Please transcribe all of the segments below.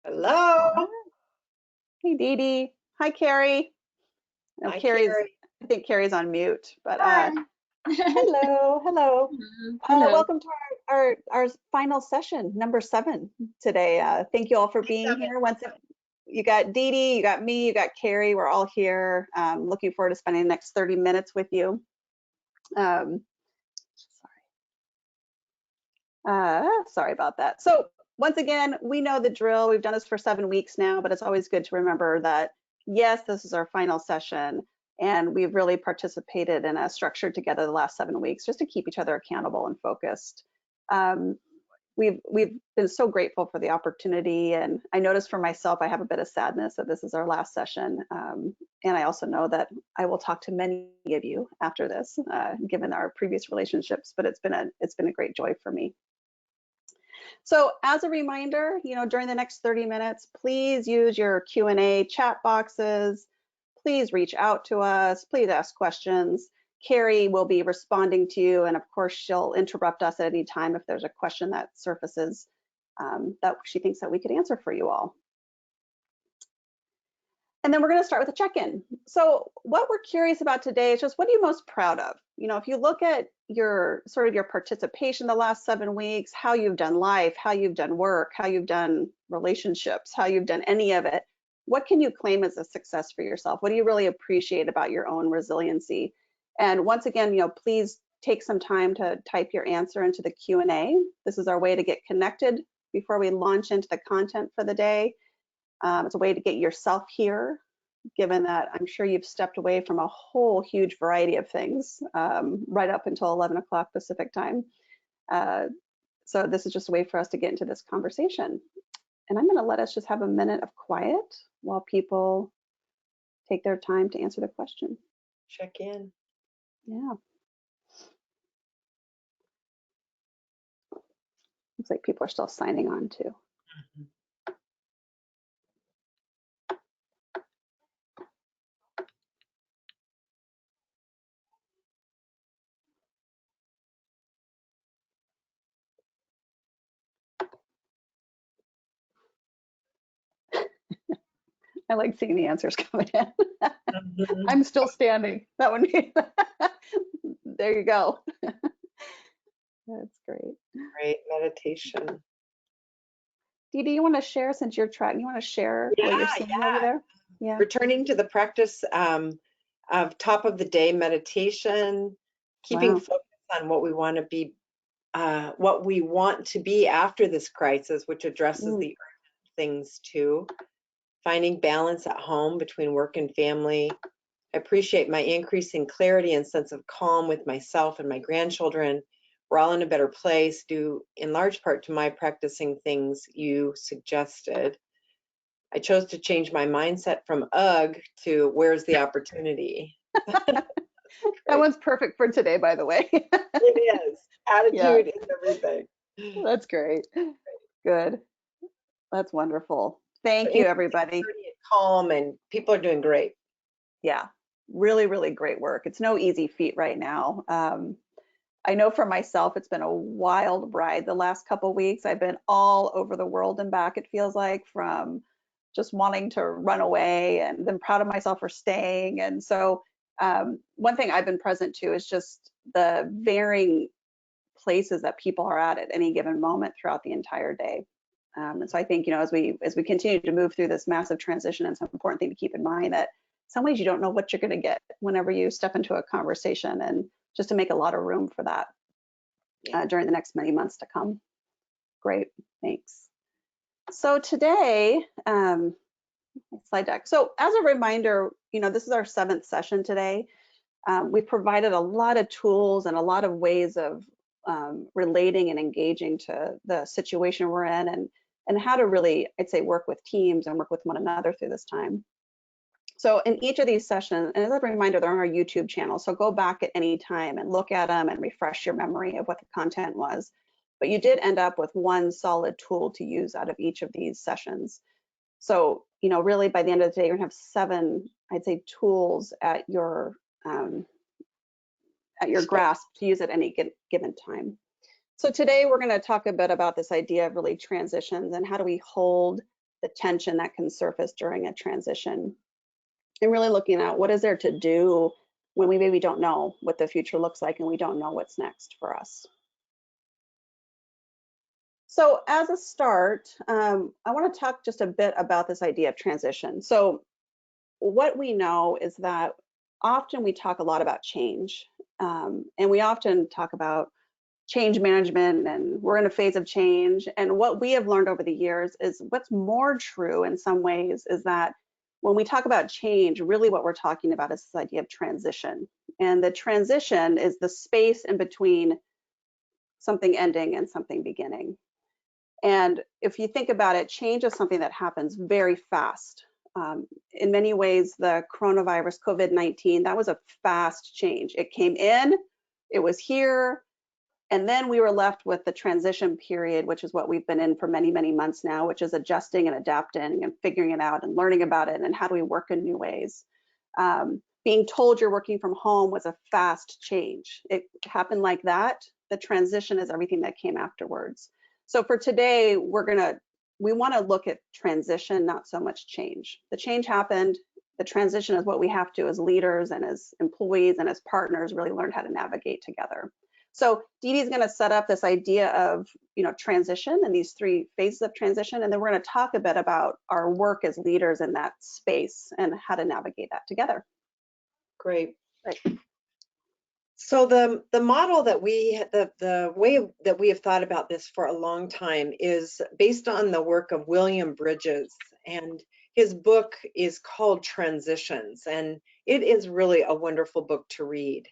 Hello. Hey, Dee Dee. Hi, Carrie. No, Hi, Carrie. I think Carrie's on mute, but Hi. hello, hello. Hello. Welcome to our final session, number 7 today. Thank you all for being 7. here. You got Dee Dee, you got me, you got Carrie. We're all here. Looking forward to spending the next 30 minutes with you. Sorry about that. So once again, we know the drill. We've done this for 7 weeks now, but it's always good to remember that, yes, this is our final session, and we've really participated in a structure together the last 7 weeks just to keep each other accountable and focused. We've been so grateful for the opportunity, and I noticed for myself, I have a bit of sadness that this is our last session, and I also know that I will talk to many of you after this, given our previous relationships, but it's been a great joy for me. So as a reminder, during the next 30 minutes, please use your Q&A chat boxes. Please reach out to us. Please ask questions. Carrie will be responding to you, and of course, she'll interrupt us at any time if there's a question that surfaces that she thinks that we could answer for you all. And then we're going to start with a check-in. So what we're curious about today is just, what are you most proud of? If you look at your participation the last 7 weeks, how you've done life, how you've done work, how you've done relationships, how you've done any of it, what can you claim as a success for yourself? What do you really appreciate about your own resiliency? And once again, please take some time to type your answer into the Q&A. This is our way to get connected before we launch into the content for the day. It's a way to get yourself here, given that I'm sure you've stepped away from a whole huge variety of things right up until 11 o'clock Pacific time. So this is just a way for us to get into this conversation. And I'm going to let us just have a minute of quiet while people take their time to answer the question. Check in. Yeah. Looks like people are still signing on too. Mm-hmm. I like seeing the answers coming in. I'm still standing. That would be, there you go. That's great. Great meditation. Dee Dee, you want to share, since you're tracking, you want to share what you're seeing over there? Yeah. Returning to the practice of top of the day meditation, keeping focus on what we want to be, what we want to be after this crisis, which addresses the urgent things too. Finding balance at home between work and family. I appreciate my increasing clarity and sense of calm with myself and my grandchildren. We're all in a better place due in large part to my practicing things you suggested. I chose to change my mindset from ugh to where's the opportunity. That one's perfect for today, by the way. It is. Attitude is everything. That's great. Good. That's wonderful. Thank you, everybody. Calm, and people are doing great. Yeah, really, really great work. It's no easy feat right now. I know for myself, it's been a wild ride the last couple of weeks. I've been all over the world and back, it feels like, from just wanting to run away and then proud of myself for staying. And so one thing I've been present to is just the varying places that people are at any given moment throughout the entire day. And so I think, as we continue to move through this massive transition, it's an important thing to keep in mind that in some ways you don't know what you're going to get whenever you step into a conversation, and just to make a lot of room for that during the next many months to come. Great, thanks. So today, slide deck. So as a reminder, this is our 7th session today. We've provided a lot of tools and a lot of ways of relating and engaging to the situation we're in, and how to really, I'd say, work with teams and work with one another through this time. So in each of these sessions, and as a reminder, they're on our YouTube channel, so go back at any time and look at them and refresh your memory of what the content was. But you did end up with one solid tool to use out of each of these sessions. So, really by the end of the day, you're gonna have 7, I'd say, tools at your grasp to use at any given time. So today we're going to talk a bit about this idea of really transitions and how do we hold the tension that can surface during a transition, and really looking at what is there to do when we maybe don't know what the future looks like and we don't know what's next for us. So as a start, I want to talk just a bit about this idea of transition. So what we know is that often we talk a lot about change, and we often talk about change management, and we're in a phase of change. And what we have learned over the years is what's more true in some ways is that when we talk about change, really what we're talking about is this idea of transition. And the transition is the space in between something ending and something beginning. And if you think about it, change is something that happens very fast. In many ways, the coronavirus, COVID-19, that was a fast change. It came in, it was here, and then we were left with the transition period, which is what we've been in for many, many months now, which is adjusting and adapting and figuring it out and learning about it and how do we work in new ways. Being told you're working from home was a fast change. It happened like that. The transition is everything that came afterwards. So for today, we want to look at transition, not so much change. The change happened. The transition is what we have to, as leaders and as employees and as partners, really learn how to navigate together. So Dee Dee's going to set up this idea of, transition and these three phases of transition, and then we're going to talk a bit about our work as leaders in that space and how to navigate that together. Great. Right. So the model that the way that we have thought about this for a long time is based on the work of William Bridges, and his book is called Transitions, and it is really a wonderful book to read.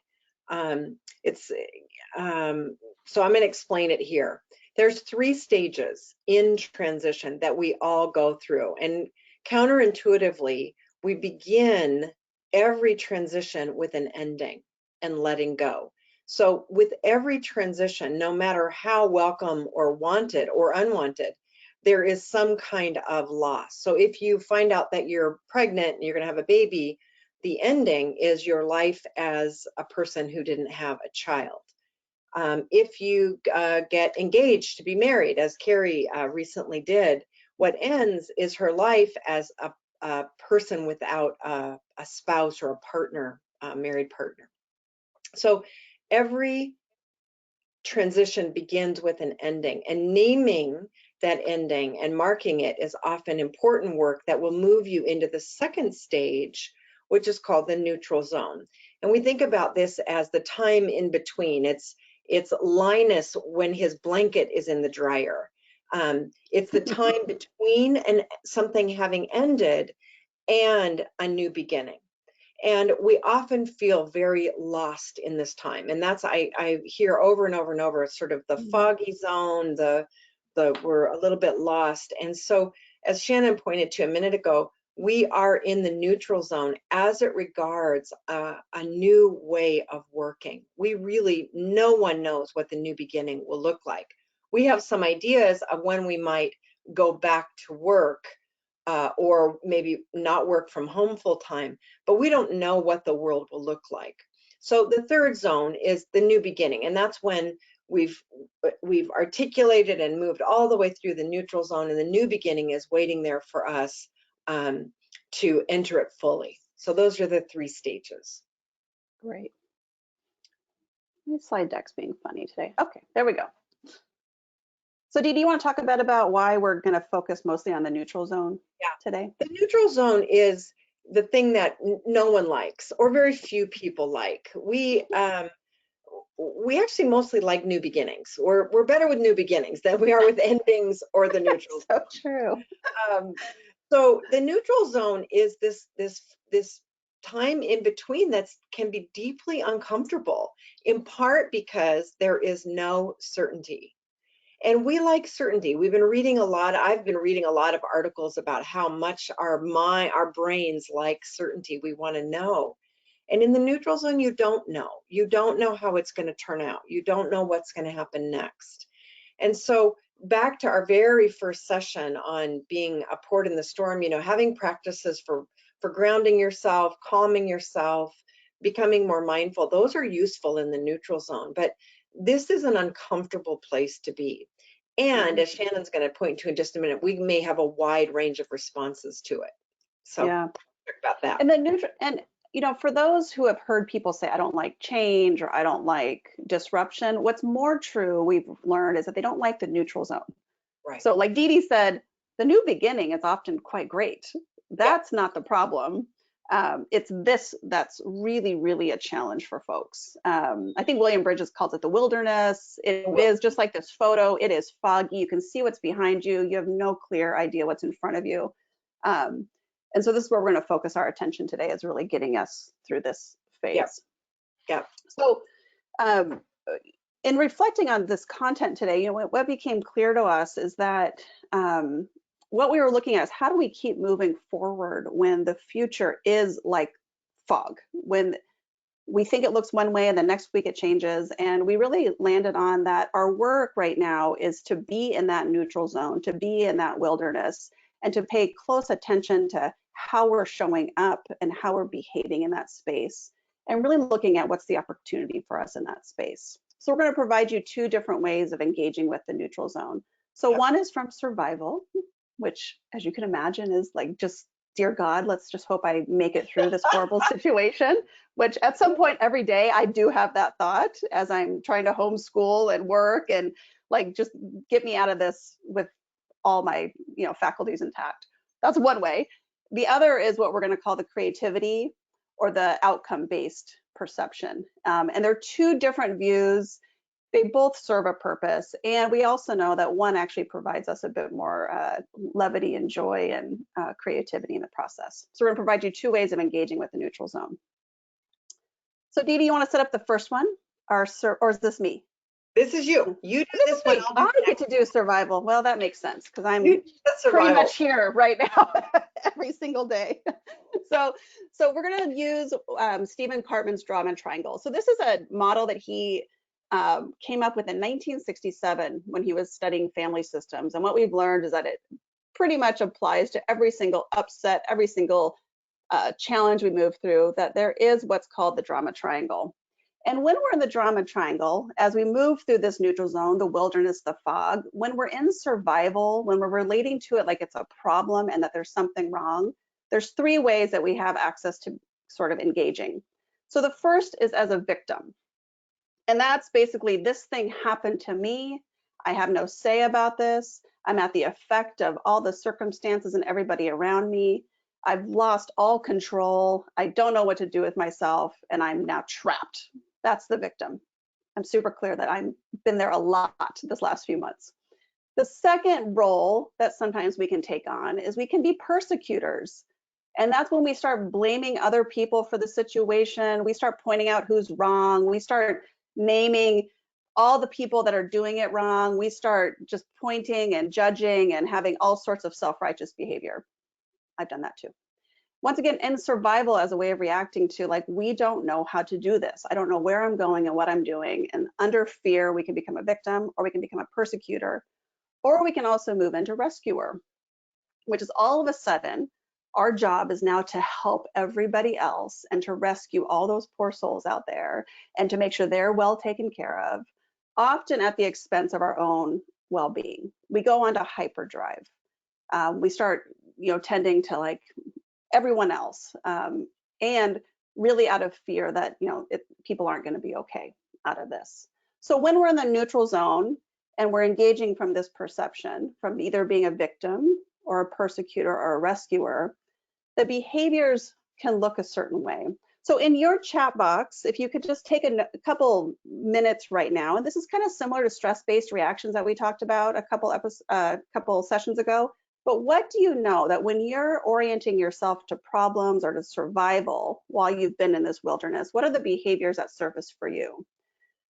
So I'm going to explain it here. There's 3 stages in transition that we all go through, and counterintuitively, we begin every transition with an ending and letting go. So with every transition, no matter how welcome or wanted or unwanted, there is some kind of loss. So if you find out that you're pregnant and you're going to have a baby, the ending is your life as a person who didn't have a child. If you get engaged to be married, as Carrie recently did, what ends is her life as a person without a spouse or a partner, a married partner. So every transition begins with an ending, and naming that ending and marking it is often important work that will move you into the second stage, which is called the neutral zone. And we think about this as the time in between. It's Linus when his blanket is in the dryer. It's the time between something having ended and a new beginning. And we often feel very lost in this time. And that's, I hear over and over and over, sort of the foggy zone, we're a little bit lost. And so, as Shannon pointed to a minute ago, we are in the neutral zone as it regards a new way of working. No one knows what the new beginning will look like. We have some ideas of when we might go back to work, or maybe not work from home full time, but we don't know what the world will look like. So the third zone is the new beginning, and that's when we've articulated and moved all the way through the neutral zone, and the new beginning is waiting there for us to enter it fully. So those are the 3 stages. Great. My slide deck's being funny today. Okay, there we go. So Dee, do you want to talk a bit about why we're going to focus mostly on the neutral zone today? The neutral zone is the thing that no one likes, or very few people like. We actually mostly like new beginnings. We're better with new beginnings than we are with endings or the neutral so zone. True. So the neutral zone is this time in between that can be deeply uncomfortable, in part because there is no certainty. And we like certainty. I've been reading a lot of articles about how much our brains like certainty. We want to know. And in the neutral zone, you don't know. You don't know how it's going to turn out. You don't know what's going to happen next. And so back to our very first session on being a port in the storm, having practices for grounding yourself, calming yourself, becoming more mindful, those are useful in the neutral zone. But this is an uncomfortable place to be. And as Shannon's going to point to in just a minute, we may have a wide range of responses to it. So Yeah. talk about that. And then for those who have heard people say, I don't like change or I don't like disruption, what's more true we've learned is that they don't like the neutral zone. Right. So like Dee Dee said, the new beginning is often quite great. That's not the problem. It's this that's really, really a challenge for folks. I think William Bridges calls it the wilderness. It is just like this photo. It is foggy. You can see what's behind you. You have no clear idea what's in front of you. And so this is where we're going to focus our attention today, is really getting us through this phase. Yep. So in reflecting on this content today, what became clear to us is that what we were looking at is how do we keep moving forward when the future is like fog, when we think it looks one way and the next week it changes. And we really landed on that our work right now is to be in that neutral zone, to be in that wilderness, and to pay close attention to how we're showing up and how we're behaving in that space, and really looking at what's the opportunity for us in that space. So we're going to provide you two different ways of engaging with the neutral zone. So one is from survival, which, as you can imagine, is like, just, dear God, let's just hope I make it through this horrible situation, which at some point every day I do have that thought as I'm trying to homeschool and work and like, just get me out of this with all my faculties intact. That's one way. The other is what we're going to call the creativity or the outcome-based perception. And they're two different views. They both serve a purpose. And we also know that one actually provides us a bit more levity and joy and creativity in the process. So we're going to provide you two ways of engaging with the neutral zone. So Dee Dee, you want to set up the first one? Or is this me? This is you. You do this one. I get to do survival. Well, that makes sense because I'm pretty much here right now every single day. So we're going to use Stephen Cartman's drama triangle. So this is a model that he came up with in 1967 when he was studying family systems. And what we've learned is that it pretty much applies to every single upset, every single challenge we move through, that there is what's called the drama triangle. And when we're in the drama triangle, as we move through this neutral zone, the wilderness, the fog, when we're in survival, when we're relating to it like it's a problem and that there's something wrong, there's three ways that we have access to sort of engaging. So the first is as a victim. And that's basically, this thing happened to me. I have no say about this. I'm at the effect of all the circumstances and everybody around me. I've lost all control. I don't know what to do with myself, and I'm now trapped. That's the victim. I'm super clear that I've been there a lot this last few months. The second role that sometimes we can take on is we can be persecutors. And that's when we start blaming other people for the situation. We start pointing out who's wrong. We start naming all the people that are doing it wrong. We start just pointing and judging and having all sorts of self-righteous behavior. I've done that too. Once again, in survival, as a way of reacting to, like, we don't know how to do this. I don't know where I'm going and what I'm doing. And under fear, we can become a victim, or we can become a persecutor, or we can also move into rescuer, which is all of a sudden, our job is now to help everybody else and to rescue all those poor souls out there and to make sure they're well taken care of, often at the expense of our own well-being. We go onto hyperdrive. We start, tending to like everyone else, and really out of fear that people aren't going to be okay out of this. So when we're in the neutral zone and we're engaging from this perception, from either being a victim or a persecutor or a rescuer, the behaviors can look a certain way. So in your chat box, if you could just take a couple minutes right now, and this is kind of similar to stress-based reactions that we talked about a couple sessions ago, but what do you know that when you're orienting yourself to problems or to survival while you've been in this wilderness, what are the behaviors that surface for you?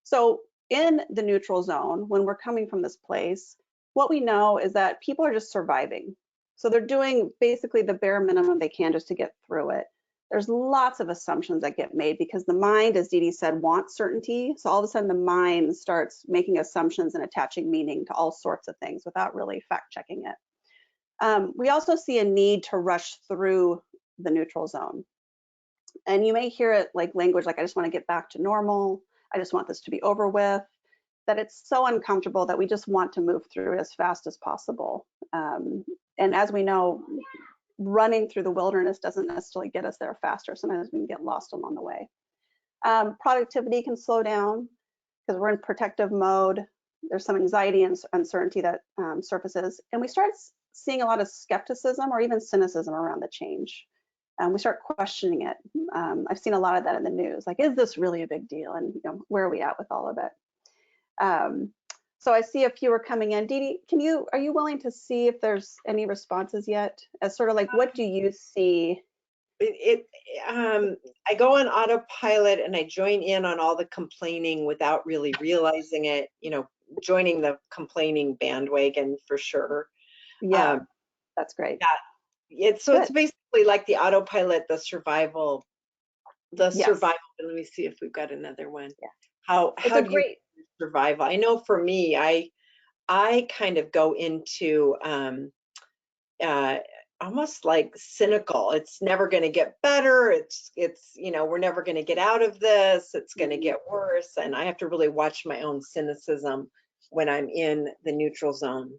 So in the neutral zone, when we're coming from this place, what we know is that people are just surviving. So they're doing basically the bare minimum they can just to get through it. There's lots of assumptions that get made because the mind, as Dee Dee said, wants certainty. So all of a sudden the mind starts making assumptions and attaching meaning to all sorts of things without really fact checking it. We also see a need to rush through the neutral zone. And you may hear it like language like, I just want to get back to normal. I just want this to be over with. that it's so uncomfortable that we just want to move through it as fast as possible. And as we know, running through the wilderness doesn't necessarily get us there faster. Sometimes we can get lost along the way. Productivity can slow down because we're in protective mode. There's some anxiety and uncertainty that surfaces, and we start seeing a lot of skepticism or even cynicism around the change. We start questioning it. I've seen a lot of that in the news. Like, is this really a big deal? And where are we at with all of it? So I see a few are coming in. Dee Dee, are you willing to see if there's any responses yet? As sort of like, what do you see? I go on autopilot and I join in on all the complaining without really realizing it, joining the complaining bandwagon for sure. Yeah, that's great. Yeah, it's basically like the autopilot, the survival. Let me see if we've got another one. Yeah. How do you survive? I know for me, I kind of go into almost like cynical. It's never going to get better. It's we're never going to get out of this. It's going to get worse. And I have to really watch my own cynicism when I'm in the neutral zone.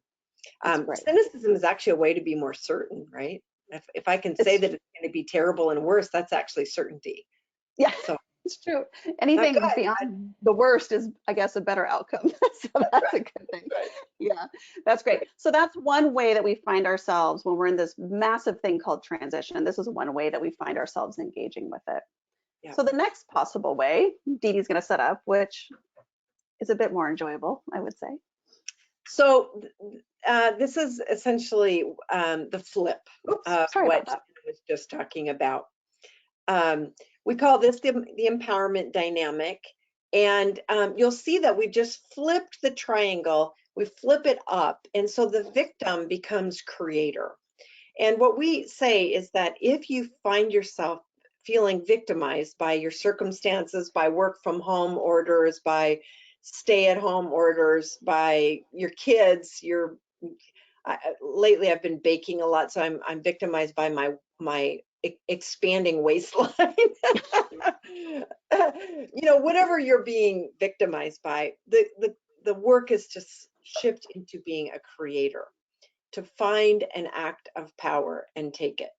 Cynicism is actually a way to be more certain, right? If I can say that it's going to be terrible and worse, that's actually certainty. Yeah, so it's true. Anything beyond the worst is, I guess, a better outcome. So that's a good thing. Right. Yeah, that's great. So that's one way that we find ourselves when we're in this massive thing called transition. This is one way that we find ourselves engaging with it. Yeah. So the next possible way Dee Dee's going to set up, which is a bit more enjoyable, I would say. So this is essentially the flip of what I was just talking about. We call this the empowerment dynamic. And you'll see that we just flipped the triangle. We flip it up. And so the victim becomes creator. And what we say is that if you find yourself feeling victimized by your circumstances, by work from home orders, by stay-at-home orders, by your kids, lately I've been baking a lot, so I'm victimized by my expanding waistline. Whatever you're being victimized by, the work is to shift into being a creator, to find an act of power and take it,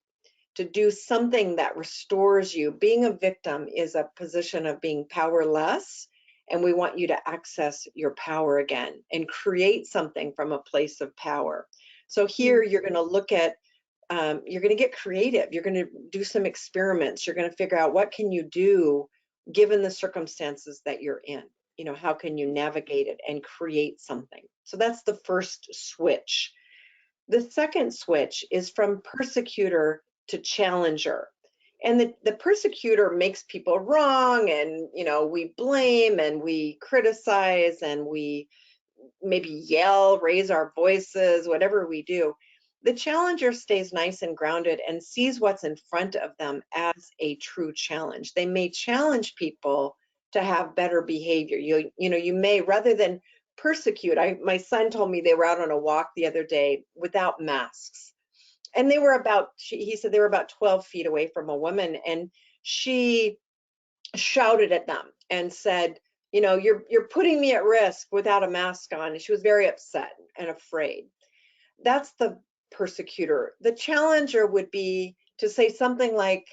to do something that restores you. Being a victim is a position of being powerless, and we want you to access your power again and create something from a place of power. So here you're going to look at, you're going to get creative. You're going to do some experiments. You're going to figure out what can you do given the circumstances that you're in. How can you navigate it and create something? So that's the first switch. The second switch is from persecutor to challenger. And the persecutor makes people wrong, and we blame and we criticize and we maybe yell, raise our voices, whatever we do. The challenger stays nice and grounded and sees what's in front of them as a true challenge. They may challenge people to have better behavior. You may, rather than persecute. My son told me they were out on a walk the other day without masks. And they were he said they were about 12 feet away from a woman, and she shouted at them and said, you're putting me at risk without a mask on. And she was very upset and afraid. That's the persecutor. The challenger would be to say something like,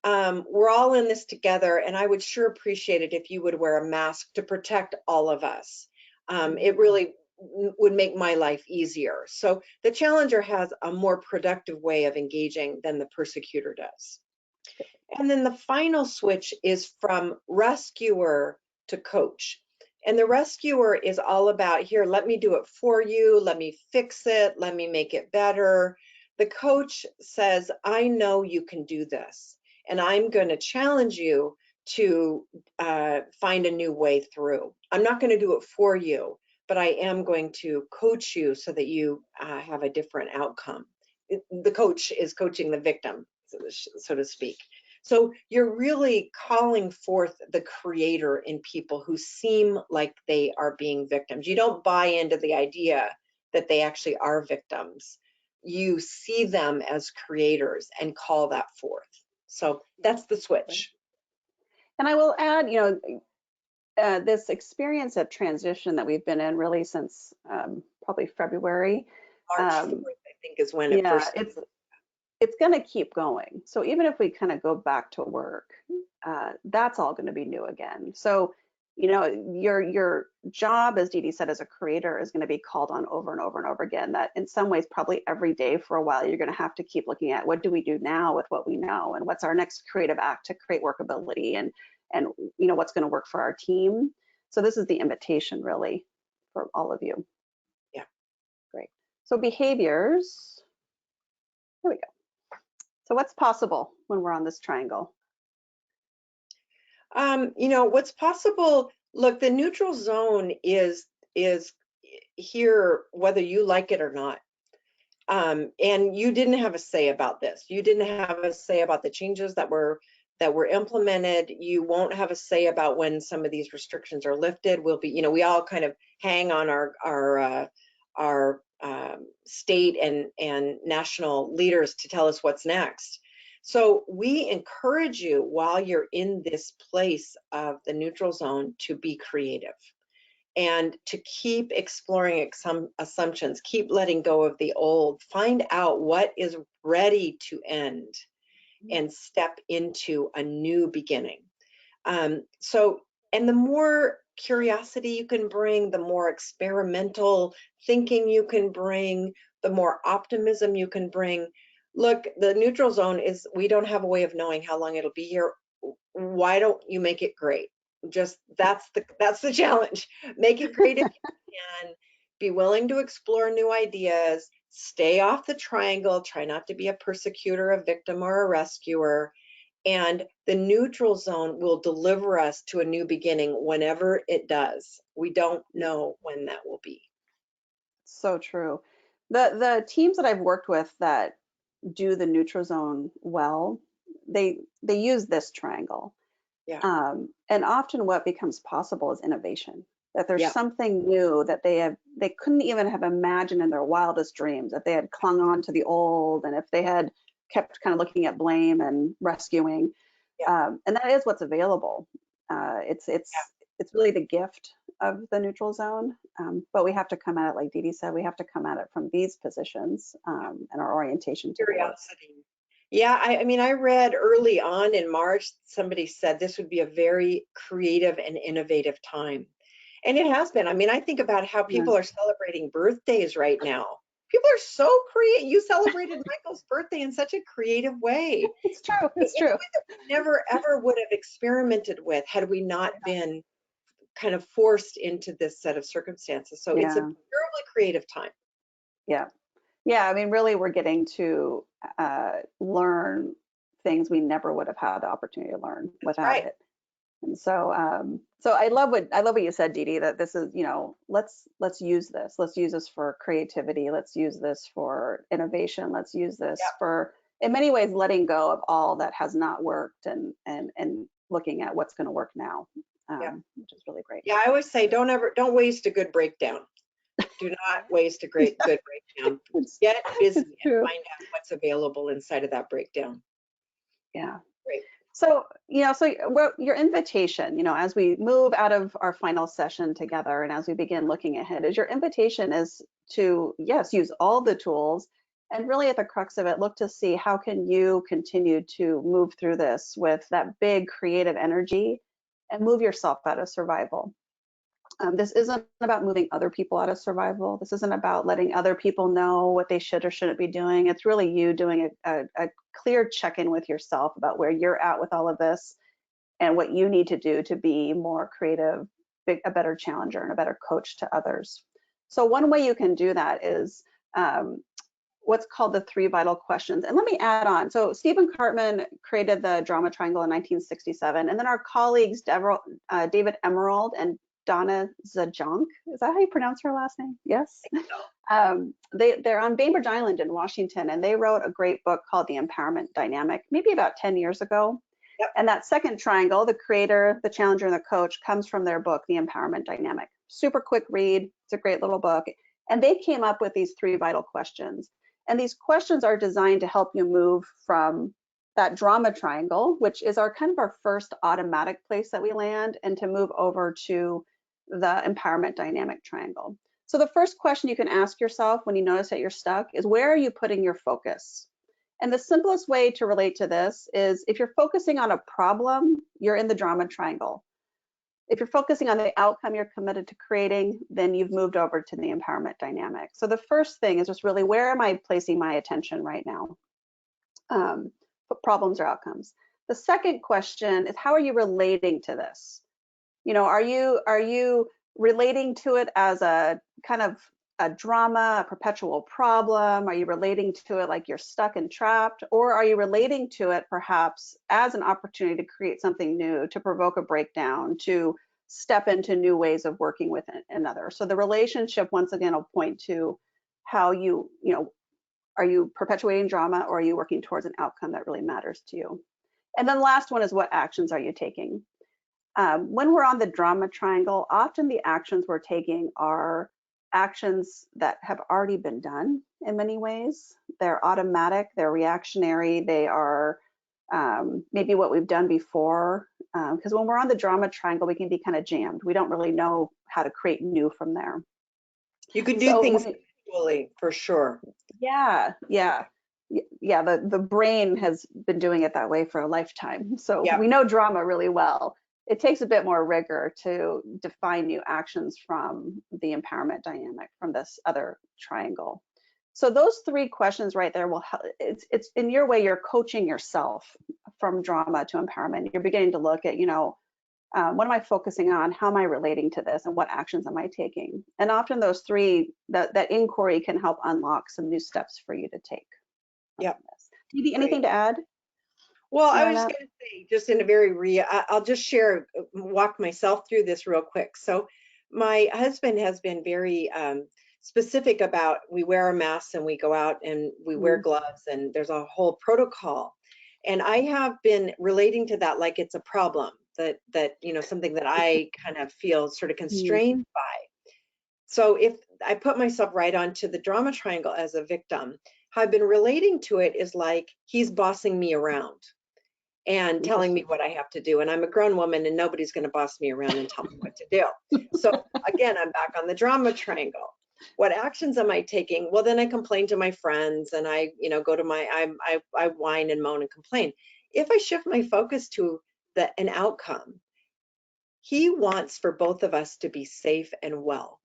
we're all in this together, and I would sure appreciate it if you would wear a mask to protect all of us. It really would make my life easier. So the challenger has a more productive way of engaging than the persecutor does. And then the final switch is from rescuer to coach. And the rescuer is all about, here, let me do it for you. Let me fix it. Let me make it better. The coach says, I know you can do this, and I'm going to challenge you to find a new way through. I'm not going to do it for you, but I am going to coach you so that you have a different outcome. The coach is coaching the victim, so to speak. So you're really calling forth the creator in people who seem like they are being victims. You don't buy into the idea that they actually are victims. You see them as creators and call that forth. So that's the switch. And I will add, this experience of transition that we've been in really since probably February. March 4th, I think, is when it Yeah, first. it's going to keep going. So even if we kind of go back to work, that's all going to be new again. So, you know, your job, as Dee Dee said, as a creator is going to be called on over and over and over again. That in some ways, probably every day for a while, you're going to have to keep looking at what do we do now with what we know, and what's our next creative act to create workability, and you know what's going to work for our team. So this is the invitation really for all of you. Yeah. Great. So behaviors. Here we go. So what's possible when we're on this triangle? You know, what's possible, look, the neutral zone is here whether you like it or not. And you didn't have a say about this. You didn't have a say about the changes that were implemented. You won't have a say about when some of these restrictions are lifted. We'll be, you know, we all kind of hang on our state and national leaders to tell us what's next. So we encourage you while you're in this place of the neutral zone to be creative and to keep exploring some assumptions, keep letting go of the old, find out what is ready to end and step into a new beginning. And the more curiosity you can bring, the more experimental thinking you can bring, the more optimism you can bring. Look, the neutral zone is, we don't have a way of knowing how long it'll be here. Why don't you make it great? Just that's the challenge. Make it great if you can. Be willing to explore new ideas. Stay off the triangle. Try not to be a persecutor, a victim, or a rescuer. And the neutral zone will deliver us to a new beginning whenever it does. We don't know when that will be. So true. The teams that I've worked with that do the neutral zone well, they use this triangle. Yeah. And often what becomes possible is innovation. That there's Yeah. something new that they couldn't even have imagined in their wildest dreams, if they had clung on to the old, and if they had kept kind of looking at blame and rescuing. Yeah. And that is what's available. It's really the gift of the neutral zone, but we have to come at it, like Dee Dee said, we have to come at it from these positions and our orientation to the work. Curiosity. Yeah, I mean, I read early on in March, somebody said this would be a very creative and innovative time. And it has been. I mean, I think about how Yeah. people are celebrating birthdays right now. People are so creative. You celebrated Michael's birthday in such a creative way. It's true. It's In a true. way that we never ever would have experimented with had we not been kind of forced into this set of circumstances. So it's a Yeah. purely creative time. Yeah. Yeah. I mean, really, we're getting to learn things we never would have had the opportunity to learn without Right. it. And so, so I love what you said, Dee Dee, that this is, you know, let's use this. Let's use this for creativity. Let's use this for innovation. Let's use this for, in many ways, letting go of all that has not worked and looking at what's going to work now, which is really great. Yeah, I always say don't waste a good breakdown. Do not waste a good breakdown. Get busy and find out what's available inside of that breakdown. Yeah. Great. So, you know, so your invitation, you know, as we move out of our final session together and as we begin looking ahead, is your invitation is to, yes, use all the tools, and really at the crux of it, look to see how can you continue to move through this with that big creative energy and move yourself out of survival. This isn't about moving other people out of survival. This isn't about letting other people know what they should or shouldn't be doing. It's really you doing a clear check-in with yourself about where you're at with all of this and what you need to do to be more creative, a better challenger, and a better coach to others. So one way you can do that is what's called the 3 vital questions. And let me add on. So Stephen Cartman created the drama triangle in 1967, and then our colleagues David Emerald and Donna Zajonc, is that how you pronounce her last name? Yes. They're on Bainbridge Island in Washington, and they wrote a great book called The Empowerment Dynamic, maybe about 10 years ago. Yep. And that second triangle, the creator, the challenger, and the coach, comes from their book, The Empowerment Dynamic. Super quick read. It's a great little book. And they came up with these 3 vital questions. And these questions are designed to help you move from that drama triangle, which is our kind of our first automatic place that we land, and to move over to the empowerment dynamic triangle. So the first question you can ask yourself when you notice that you're stuck is, where are you putting your focus? And the simplest way to relate to this is, if you're focusing on a problem, you're in the drama triangle. If you're focusing on the outcome you're committed to creating, then you've moved over to the empowerment dynamic. So the first thing is just really, where am I placing my attention right now? Problems or outcomes. The second question is, how are you relating to this? You know, are you relating to it as a kind of a drama, a perpetual problem? Are you relating to it like you're stuck and trapped? Or are you relating to it perhaps as an opportunity to create something new, to provoke a breakdown, to step into new ways of working with another? So the relationship, once again, will point to how you know, are you perpetuating drama, or are you working towards an outcome that really matters to you? And then the last one is, what actions are you taking? When we're on the drama triangle, often the actions we're taking are actions that have already been done in many ways. They're automatic, they're reactionary, they are maybe what we've done before. Because when we're on the drama triangle, we can be kind of jammed. We don't really know how to create new from there. You can do things individually, for sure. Yeah. The brain has been doing it that way for a lifetime. So we know drama really well. It takes a bit more rigor to define new actions from the empowerment dynamic, from this other triangle. So those three questions right there will help. It's in your way, you're coaching yourself from drama to empowerment. You're beginning to look at, you know, what am I focusing on? How am I relating to this? And what actions am I taking? And often those three, that inquiry can help unlock some new steps for you to take. Yeah. Dee, anything to add? Well, I was just going to say, just in a very I'll just share, walk myself through this real quick. So my husband has been very specific about, we wear a mask and we go out and we wear gloves, and there's a whole protocol. And I have been relating to that like it's a problem, that you know, something that I kind of feel sort of constrained by. So if I put myself right onto the drama triangle as a victim, how I've been relating to it is like he's bossing me around and telling me what I have to do. And I'm a grown woman, and nobody's going to boss me around and tell me what to do. So again, I'm back on the drama triangle. What actions am I taking? Well, then I complain to my friends, and I, you know, go to my, I whine and moan and complain. If I shift my focus to an outcome, he wants for both of us to be safe and well,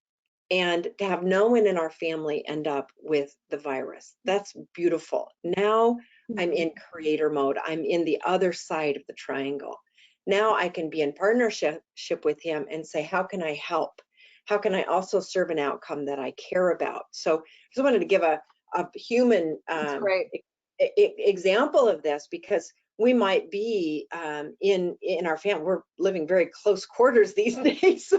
and to have no one in our family end up with the virus. That's beautiful. Now I'm in creator mode. I'm in the other side of the triangle. Now I can be in partnership with him and say, how can I help? How can I also serve an outcome that I care about? So I just wanted to give a human example of this, because we might be in our family. We're living very close quarters these days.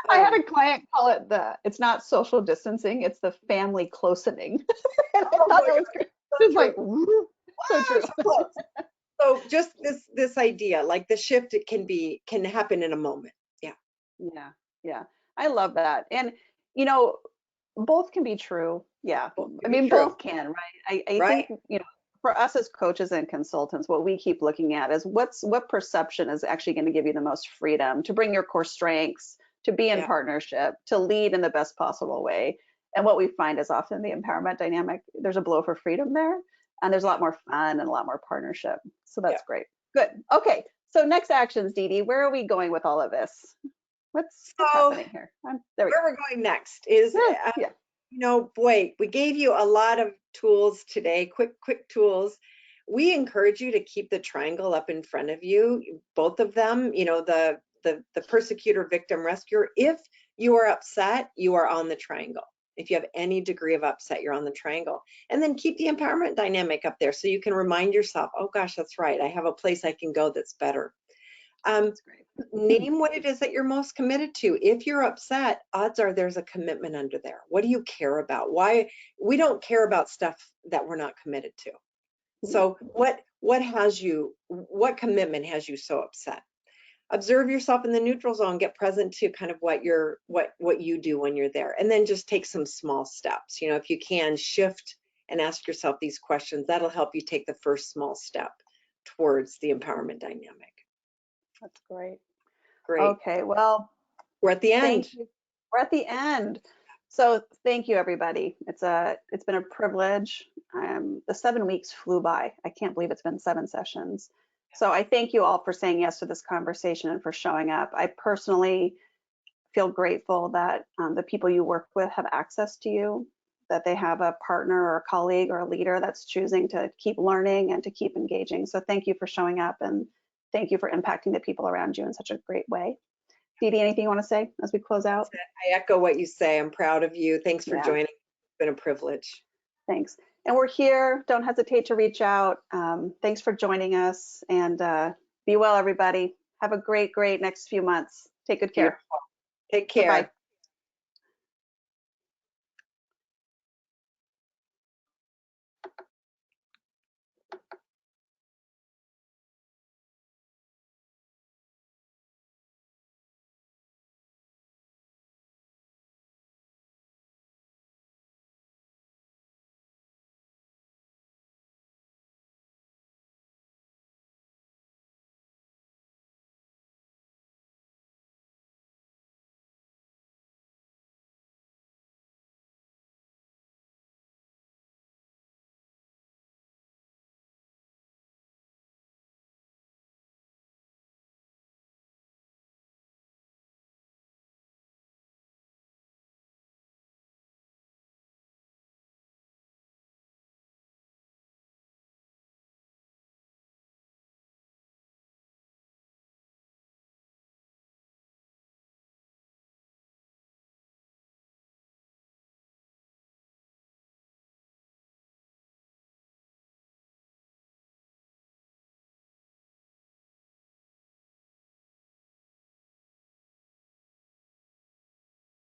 I had a client call it it's not social distancing, it's the family closening. And I thought that was great. It was like, so true. So just this idea, like the shift, it can happen in a moment. Yeah. I love that. And, you know, both can be true. Yeah. I mean, both can, right? I think, you know, for us as coaches and consultants, what we keep looking at is what perception is actually going to give you the most freedom to bring your core strengths, to be in partnership, to lead in the best possible way. And what we find is often the empowerment dynamic, there's a blow for freedom there, and there's a lot more fun and a lot more partnership. So that's great. Good. Okay. So next actions, Dee, where are we going with all of this? What's happening here? Where we're going next is, you know, boy, we gave you a lot of tools today, quick tools. We encourage you to keep the triangle up in front of you, both of them, you know, the persecutor, victim, rescuer. If you are upset, you are on the triangle. If you have any degree of upset, you're on the triangle. And then keep the empowerment dynamic up there so you can remind yourself, oh gosh, that's right, I have a place I can go that's better. That's great. Name what it is that you're most committed to. If you're upset, odds are there's a commitment under there. What do you care about? Why? We don't care about stuff that we're not committed to. So what commitment has you so upset? Observe yourself in the neutral zone, get present to kind of what you do when you're there, and then just take some small steps. You know, if you can shift and ask yourself these questions. That'll help you take the first small step towards the empowerment dynamic. That's great. Great. Okay, well, We're at the end. thank you. We're at the end. So thank you, everybody. It's been a privilege. The 7 weeks flew by. I can't believe it's been 7 sessions. So I thank you all for saying yes to this conversation and for showing up. I personally feel grateful that the people you work with have access to you, that they have a partner or a colleague or a leader that's choosing to keep learning and to keep engaging. So thank you for showing up, and thank you for impacting the people around you in such a great way. Dee Dee, anything you want to say as we close out? I echo what you say. I'm proud of you. Thanks for joining. It's been a privilege. Thanks. And we're here. Don't hesitate to reach out. Thanks for joining us, and be well, everybody. Have a great next few months. Take good care. Take care. Bye-bye.